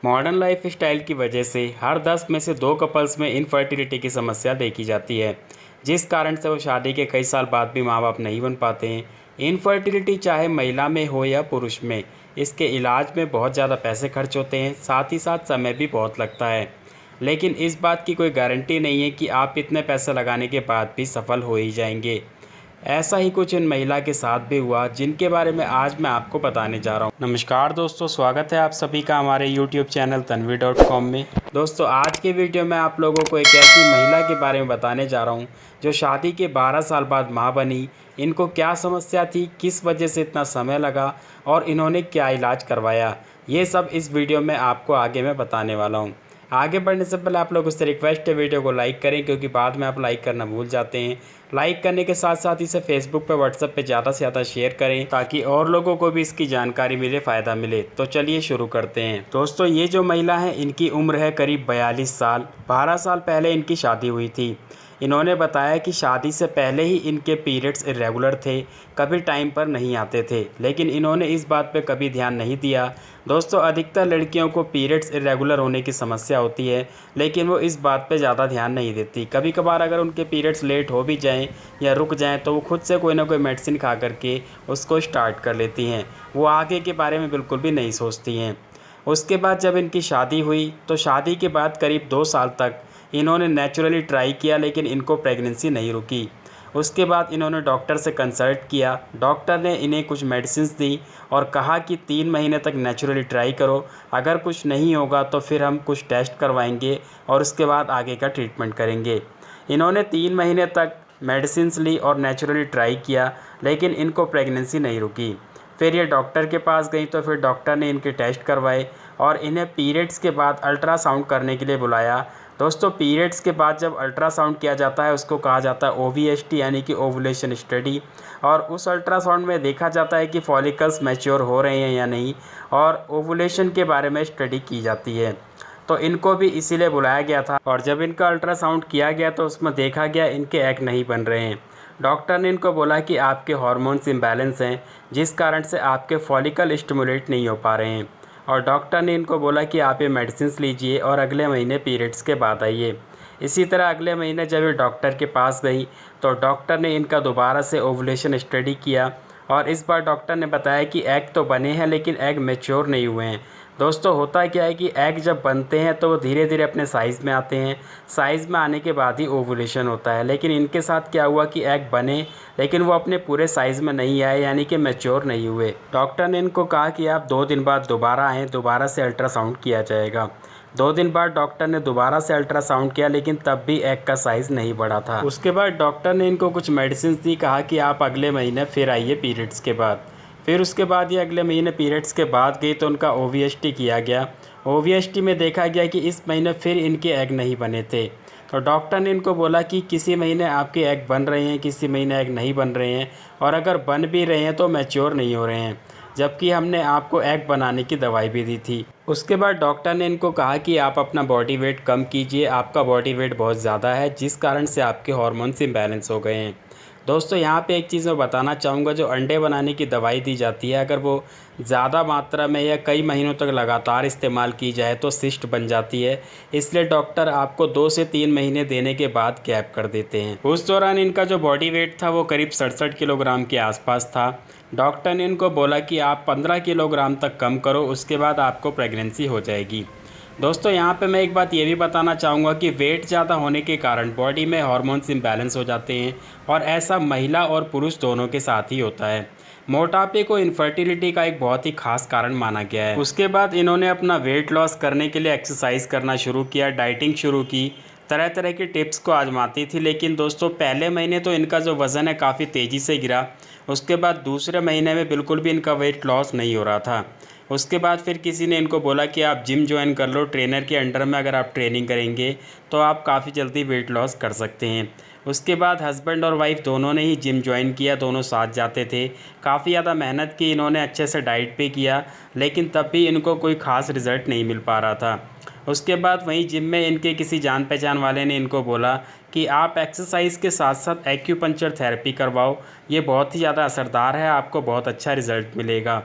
Modern life style की वजह से हर 10 में से 2 कपल्स में इनफर्टिलिटी की समस्या देखी जाती है, जिस कारण से वो शादी के कई साल बाद भी माँ बाप नहीं बन पाते हैं। इनफर्टिलिटी चाहे महिला में हो या पुरुष में, इसके इलाज में बहुत ज़्यादा पैसे खर्च होते हैं, साथ ही साथ समय भी बहुत लगता है। लेकिन इस बात की कोई गारंटी नहीं है कि आप इतने पैसे लगाने के बाद भी सफल हो ही जाएंगे। ऐसा ही कुछ इन महिला के साथ भी हुआ, जिनके बारे में आज मैं आपको बताने जा रहा हूँ। नमस्कार दोस्तों, स्वागत है आप सभी का हमारे YouTube चैनल tanvi.com में। दोस्तों, आज के वीडियो में आप लोगों को एक ऐसी महिला के बारे में बताने जा रहा हूँ जो शादी के 12 साल बाद माँ बनी। इनको क्या समस्या थी, किस वजह से इतना समय लगा और इन्होंने क्या इलाज करवाया, ये सब इस वीडियो में आपको आगे मैं बताने वाला हूँ। आगे बढ़ने से पहले आप लोगों से रिक्वेस्ट है, वीडियो को लाइक करें, क्योंकि बाद में आप लाइक करना भूल जाते हैं। लाइक करने के साथ साथ इसे फेसबुक पे, व्हाट्सएप पे ज़्यादा से ज़्यादा शेयर करें, ताकि और लोगों को भी इसकी जानकारी मिले, फ़ायदा मिले। तो चलिए शुरू करते हैं। दोस्तों, ये जो महिला है, इनकी उम्र है करीब 42 साल। 12 साल पहले इनकी शादी हुई थी। इन्होंने बताया कि शादी से पहले ही इनके पीरियड्स इरेगुलर थे, कभी टाइम पर नहीं आते थे, लेकिन इन्होंने इस बात पे कभी ध्यान नहीं दिया। दोस्तों, अधिकतर लड़कियों को पीरियड्स इरेगुलर होने की समस्या होती है, लेकिन वो इस बात पे ज़्यादा ध्यान नहीं देती। कभी कभार अगर उनके पीरियड्स लेट हो भी जाएं या रुक जाएं, तो वो खुद से कोई ना कोई मेडिसिन खा करके उसको स्टार्ट कर लेती हैं। वो आगे के बारे में बिल्कुल भी नहीं सोचती हैं। उसके बाद जब इनकी शादी हुई, तो शादी के बाद करीब 2 साल तक इन्होंने नेचुरली ट्राई किया, लेकिन इनको प्रेगनेंसी नहीं रुकी। उसके बाद इन्होंने डॉक्टर से कंसल्ट किया। डॉक्टर ने इन्हें कुछ मेडिसिन्स दी और कहा कि 3 महीने तक नेचुरली ट्राई करो, अगर कुछ नहीं होगा तो फिर हम कुछ टेस्ट करवाएंगे और उसके बाद आगे का ट्रीटमेंट करेंगे। इन्होंने 3 महीने तक मेडिसिन्स ली और नेचुरली ट्राई किया, लेकिन इनको प्रेगनेंसी नहीं रुकी। फिर ये डॉक्टर के पास गई, तो फिर डॉक्टर ने इनके टेस्ट करवाए और इन्हें पीरियड्स के बाद अल्ट्रासाउंड करने के लिए बुलाया। दोस्तों, पीरियड्स के बाद जब अल्ट्रासाउंड किया जाता है, उसको कहा जाता है OVST, यानी कि ओवुलेशन स्टडी। और उस अल्ट्रासाउंड में देखा जाता है कि फॉलिकल्स मैच्योर हो रहे हैं या नहीं, और ओवुलेशन के बारे में स्टडी की जाती है। तो इनको भी इसीलिए बुलाया गया था, और जब इनका अल्ट्रासाउंड किया गया तो उसमें देखा गया इनके एग नहीं बन रहे हैं। डॉक्टर ने इनको बोला कि आपके हार्मोन्स इम्बैलेंस हैं, जिस कारण से आपके फॉलिकल स्टिमुलेट नहीं हो पा रहे हैं। और डॉक्टर ने इनको बोला कि आप ये मेडिसिन लीजिए और अगले महीने पीरियड्स के बाद आइए। इसी तरह अगले महीने जब ये डॉक्टर के पास गई, तो डॉक्टर ने इनका दोबारा से ओवुलेशन स्टडी किया, और इस बार डॉक्टर ने बताया कि एग तो बने हैं, लेकिन एग मैच्योर नहीं हुए हैं। दोस्तों, होता क्या है कि एग जब बनते हैं तो वो धीरे धीरे अपने साइज़ में आते हैं। साइज़ में आने के बाद ही ओवुलेशन होता है, लेकिन इनके साथ क्या हुआ कि एग बने, लेकिन वो अपने पूरे साइज़ में नहीं आए, यानी कि मैच्योर नहीं हुए। डॉक्टर ने इनको कहा कि आप 2 दिन बाद दोबारा आएँ, दोबारा से अल्ट्रासाउंड किया जाएगा। 2 दिन बाद डॉक्टर ने दोबारा से अल्ट्रासाउंड किया, लेकिन तब भी एग का साइज़ नहीं बढ़ा था। उसके बाद डॉक्टर ने इनको कुछ मेडिसिन दी, कहा कि आप अगले महीने फिर आइए पीरियड्स के बाद। फिर उसके बाद ये अगले महीने पीरियड्स के बाद गई, तो उनका OVST किया गया। OVST में देखा गया कि इस महीने फिर इनके एग नहीं बने थे। तो डॉक्टर ने इनको बोला कि किसी महीने आपके एग बन रहे हैं, किसी महीने एग नहीं बन रहे हैं, और अगर बन भी रहे हैं तो मैच्योर नहीं हो रहे हैं, जबकि हमने आपको एग बनाने की दवाई भी दी थी। उसके बाद डॉक्टर ने इनको कहा कि आप अपना बॉडी वेट कम कीजिए, आपका बॉडी वेट बहुत ज़्यादा है, जिस कारण से आपके हार्मोन्स इम्बैलेंस हो गए हैं। दोस्तों, यहाँ पे एक चीज़ मैं बताना चाहूँगा, जो अंडे बनाने की दवाई दी जाती है, अगर वो ज़्यादा मात्रा में या कई महीनों तक लगातार इस्तेमाल की जाए तो सिस्ट बन जाती है। इसलिए डॉक्टर आपको 2 से 3 महीने देने के बाद गैप कर देते हैं। उस दौरान इनका जो बॉडी वेट था वो करीब 67 किलोग्राम के आसपास था। डॉक्टर ने इनको बोला कि आप 15 किलोग्राम तक कम करो, उसके बाद आपको प्रेगनेंसी हो जाएगी। दोस्तों, यहाँ पे मैं एक बात ये भी बताना चाहूँगा कि वेट ज़्यादा होने के कारण बॉडी में हार्मोन्स इम्बैलेंस हो जाते हैं, और ऐसा महिला और पुरुष दोनों के साथ ही होता है। मोटापे को इनफर्टिलिटी का एक बहुत ही खास कारण माना गया है। उसके बाद इन्होंने अपना वेट लॉस करने के लिए एक्सरसाइज करना शुरू किया, डाइटिंग शुरू की, तरह तरह के टिप्स को आजमाती थी। लेकिन दोस्तों, पहले महीने तो इनका जो वज़न है काफ़ी तेज़ी से गिरा। उसके बाद दूसरे महीने में बिल्कुल भी इनका वेट लॉस नहीं हो रहा था। उसके बाद फिर किसी ने इनको बोला कि आप जिम ज्वाइन कर लो, ट्रेनर के अंडर में अगर आप ट्रेनिंग करेंगे तो आप काफ़ी जल्दी वेट लॉस कर सकते हैं। उसके बाद हस्बैंड और वाइफ दोनों ने ही जिम ज्वाइन किया, दोनों साथ जाते थे। काफ़ी ज़्यादा मेहनत की इन्होंने, अच्छे से डाइट पे किया, लेकिन तब भी इनको कोई ख़ास रिज़ल्ट नहीं मिल पा रहा था। उसके बाद वहीं जिम में इनके किसी जान पहचान वाले ने इनको बोला कि आप एक्सरसाइज के साथ साथ एक्यूपंक्चर थेरेपी करवाओ, ये बहुत ही ज़्यादा असरदार है, आपको बहुत अच्छा रिज़ल्ट मिलेगा।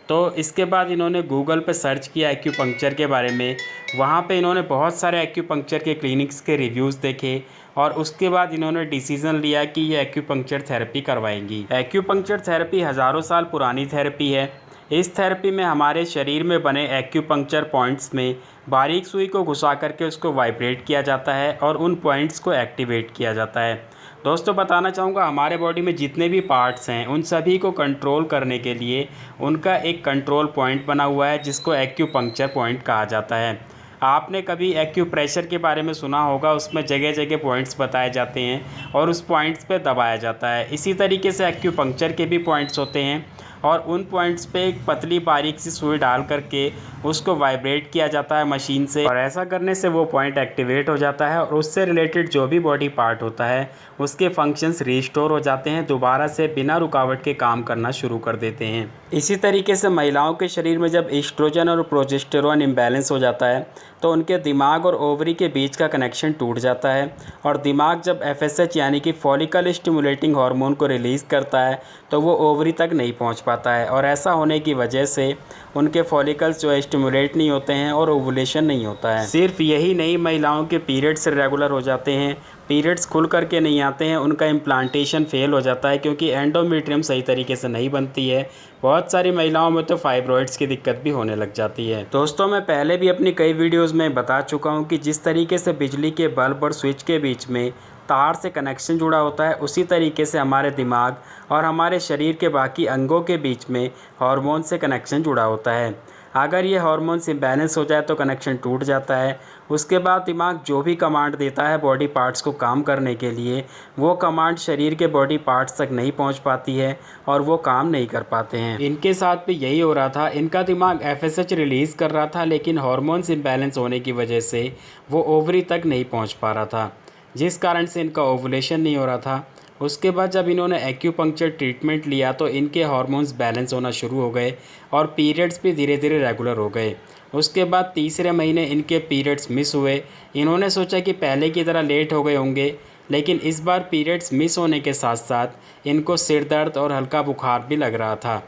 तो इसके बाद इन्होंने गूगल पे सर्च किया एक्यूपंक्चर के बारे में। वहाँ पे इन्होंने बहुत सारे एक्यूपंक्चर के क्लिनिक्स के रिव्यूज़ देखे और उसके बाद इन्होंने डिसीज़न लिया कि ये एक्यूपंक्चर थेरेपी करवाएंगी। एक्यूपंक्चर थेरेपी हज़ारों साल पुरानी थेरेपी है। इस थेरेपी में हमारे शरीर में बने एक्यूपंक्चर पॉइंट्स में बारीक सुई को घुसा करके उसको वाइब्रेट किया जाता है और उन पॉइंट्स को एक्टिवेट किया जाता है। दोस्तों बताना चाहूँगा, हमारे बॉडी में जितने भी पार्ट्स हैं उन सभी को कंट्रोल करने के लिए उनका एक कंट्रोल पॉइंट बना हुआ है जिसको एक्यूपंक्चर पॉइंट कहा जाता है। आपने कभी एक्यूप्रेशर के बारे में सुना होगा, उसमें जगह जगह पॉइंट्स बताए जाते हैं और उस पॉइंट्स पे दबाया जाता है। इसी तरीके से एक्यूपंक्चर के भी पॉइंट्स होते हैं और उन पॉइंट्स पे एक पतली बारीक सी सुई डाल करके उसको वाइब्रेट किया जाता है मशीन से और ऐसा करने से वो पॉइंट एक्टिवेट हो जाता है और उससे रिलेटेड जो भी बॉडी पार्ट होता है उसके फंक्शंस रिस्टोर हो जाते हैं, दोबारा से बिना रुकावट के काम करना शुरू कर देते हैं। इसी तरीके से महिलाओं के शरीर में जब एस्ट्रोजन और प्रोजेस्टेरोन इम्बैलेंस हो जाता है तो उनके दिमाग और ओवरी के बीच का कनेक्शन टूट जाता है और दिमाग जब FSH यानी कि फॉलिकल स्टिमुलेटिंग हार्मोन को रिलीज़ करता है तो वो ओवरी तक नहीं पहुंच पाता है और ऐसा होने की वजह से उनके फॉलिकल्स जो स्टिमुलेट नहीं होते हैं और ओवुलेशन नहीं होता है। सिर्फ यही नहीं, महिलाओं के पीरियड्स इरेगुलर हो जाते हैं, पीरियड्स खुल करके नहीं आते हैं, उनका इम्प्लांटेशन फेल हो जाता है क्योंकि एंडोमेट्रियम सही तरीके से नहीं बनती है। बहुत सारी महिलाओं में तो फाइब्रॉइड्स की दिक्कत भी होने लग जाती है। दोस्तों मैं पहले भी अपनी कई वीडियोज़ में बता चुका हूँ कि जिस तरीके से बिजली के बल्ब और स्विच के बीच में तार से कनेक्शन जुड़ा होता है, उसी तरीके से हमारे दिमाग और हमारे शरीर के बाकी अंगों के बीच में हार्मोन से कनेक्शन जुड़ा होता है। अगर ये हार्मोन्स इम्बैलेंस हो जाए तो कनेक्शन टूट जाता है। उसके बाद दिमाग जो भी कमांड देता है बॉडी पार्ट्स को काम करने के लिए, वो कमांड शरीर के बॉडी पार्ट्स तक नहीं पहुंच पाती है और वो काम नहीं कर पाते हैं। इनके साथ भी यही हो रहा था, इनका दिमाग FSH रिलीज़ कर रहा था लेकिन हार्मोन्स इम्बैलेंस होने की वजह से वो ओवरी तक नहीं पहुँच पा रहा था, जिस कारण से इनका ओवुलेशन नहीं हो रहा था। उसके बाद जब इन्होंने एक्यूपंक्चर ट्रीटमेंट लिया तो इनके हार्मोन्स बैलेंस होना शुरू हो गए और पीरियड्स भी धीरे धीरे रेगुलर हो गए। उसके बाद तीसरे महीने इनके पीरियड्स मिस हुए। इन्होंने सोचा कि पहले की तरह लेट हो गए होंगे, लेकिन इस बार पीरियड्स मिस होने के साथ साथ इनको सिर दर्द और हल्का बुखार भी लग रहा था।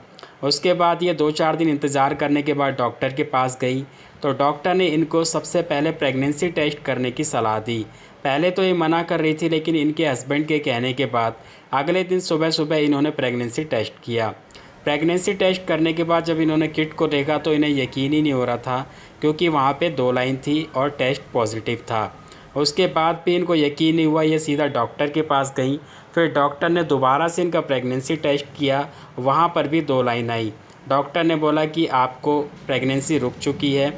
उसके बाद ये 2-4 दिन इंतज़ार करने के बाद डॉक्टर के पास गई तो डॉक्टर ने इनको सबसे पहले प्रेगनेंसी टेस्ट करने की सलाह दी। पहले तो ये मना कर रही थी, लेकिन इनके हस्बैंड के कहने के बाद अगले दिन सुबह सुबह इन्होंने प्रेगनेंसी टेस्ट किया। प्रेगनेंसी टेस्ट करने के बाद जब इन्होंने किट को देखा तो इन्हें यकीन ही नहीं हो रहा था क्योंकि वहाँ पे 2 लाइन थी और टेस्ट पॉजिटिव था। उसके बाद भी इनको यकीन नहीं हुआ, ये सीधा डॉक्टर के पास गई। फिर डॉक्टर ने दोबारा से इनका प्रेगनेंसी टेस्ट किया, वहाँ पर भी 2 लाइन आई। डॉक्टर ने बोला कि आपको प्रेगनेंसी रुक चुकी है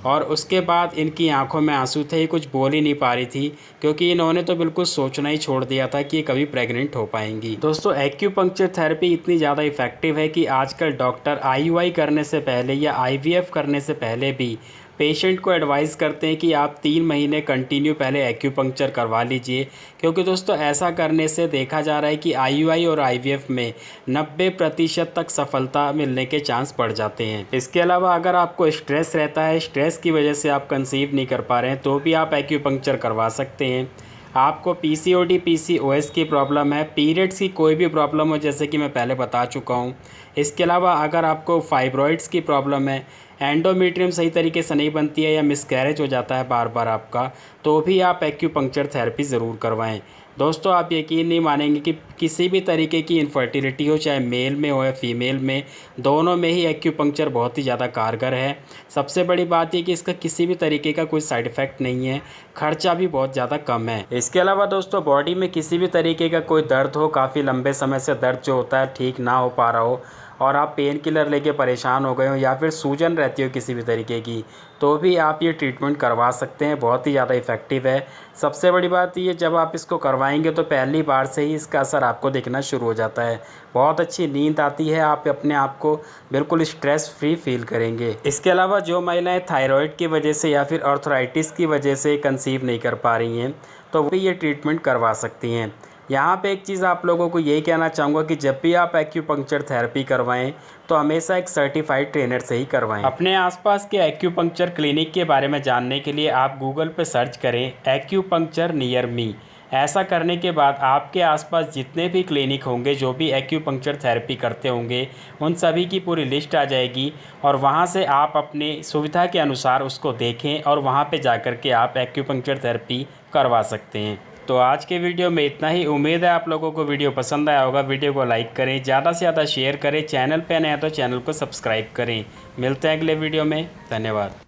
और उसके बाद इनकी आंखों में आंसू थे, कुछ बोल ही नहीं पा रही थी क्योंकि इन्होंने तो बिल्कुल सोचना ही छोड़ दिया था कि ये कभी प्रेग्नेंट हो पाएंगी। दोस्तों एक्यूपंक्चर थेरेपी इतनी ज़्यादा इफ़ेक्टिव है कि आजकल डॉक्टर IUI करने से पहले या IVF करने से पहले भी पेशेंट को एडवाइस करते हैं कि आप 3 महीने कंटिन्यू पहले एक्यूपंक्चर करवा लीजिए, क्योंकि दोस्तों ऐसा करने से देखा जा रहा है कि IUI और IVF में 90% तक सफलता मिलने के चांस बढ़ जाते हैं। इसके अलावा अगर आपको स्ट्रेस रहता है, स्ट्रेस की वजह से आप कंसीव नहीं कर पा रहे हैं, तो भी आप एक्यूपंक्चर करवा सकते हैं। आपको PCOD PCOS की प्रॉब्लम है, पीरियड्स की कोई भी प्रॉब्लम हो जैसे कि मैं पहले बता चुका हूँ। इसके अलावा अगर आपको फाइब्रॉइड्स की प्रॉब्लम है, एंडोमेट्रियम सही तरीके से नहीं बनती है या मिसकैरेज हो जाता है बार बार आपका, तो भी आप एक्यूपंक्चर थेरेपी ज़रूर करवाएं। दोस्तों आप यकीन नहीं मानेंगे कि किसी भी तरीके की इनफर्टिलिटी हो, चाहे मेल में हो या फीमेल में, दोनों में ही एक्यूपंक्चर बहुत ही ज़्यादा कारगर है। सबसे बड़ी बात ये कि इसका किसी भी तरीके का कोई साइड इफ़ेक्ट नहीं है, खर्चा भी बहुत ज़्यादा कम है। इसके अलावा दोस्तों बॉडी में किसी भी तरीके का कोई दर्द हो, काफ़ी लंबे समय से दर्द जो होता है ठीक ना हो पा रहा हो और आप पेन किलर लेके परेशान हो गए हो या फिर सूजन रहती हो किसी भी तरीके की, तो भी आप ये ट्रीटमेंट करवा सकते हैं। बहुत ही ज़्यादा इफ़ेक्टिव है। सबसे बड़ी बात ये, जब आप इसको करवाएंगे तो पहली बार से ही इसका असर आपको दिखना शुरू हो जाता है। बहुत अच्छी नींद आती है, आप अपने आप को बिल्कुल स्ट्रेस फ्री फील करेंगे। इसके अलावा जो महिलाएं थायराइड की वजह से या फिर आर्थराइटिस की वजह से कंसीव नहीं कर पा रही हैं, तो वो भी ये ट्रीटमेंट करवा सकती हैं। यहाँ पे एक चीज़ आप लोगों को ये कहना चाहूँगा कि जब भी आप एक्यूपंक्चर थेरेपी करवाएं तो हमेशा एक सर्टिफाइड ट्रेनर से ही करवाएं। अपने आसपास के एक्यूपंक्चर क्लिनिक के बारे में जानने के लिए आप गूगल पे सर्च करें एक्यूपंक्चर नियर मी। ऐसा करने के बाद आपके आसपास जितने भी क्लिनिक होंगे जो भी एक्यूपंक्चर थेरेपी करते होंगे उन सभी की पूरी लिस्ट आ जाएगी और वहाँ से आप अपनी सुविधा के अनुसार उसको देखें और वहाँ पे जाकर के आप एक्यूपंक्चर थेरेपी करवा सकते हैं। तो आज के वीडियो में इतना ही। उम्मीद है आप लोगों को वीडियो पसंद आया होगा। वीडियो को लाइक करें, ज़्यादा से ज़्यादा शेयर करें, चैनल पे नए हैं तो चैनल को सब्सक्राइब करें। मिलते हैं अगले वीडियो में। धन्यवाद।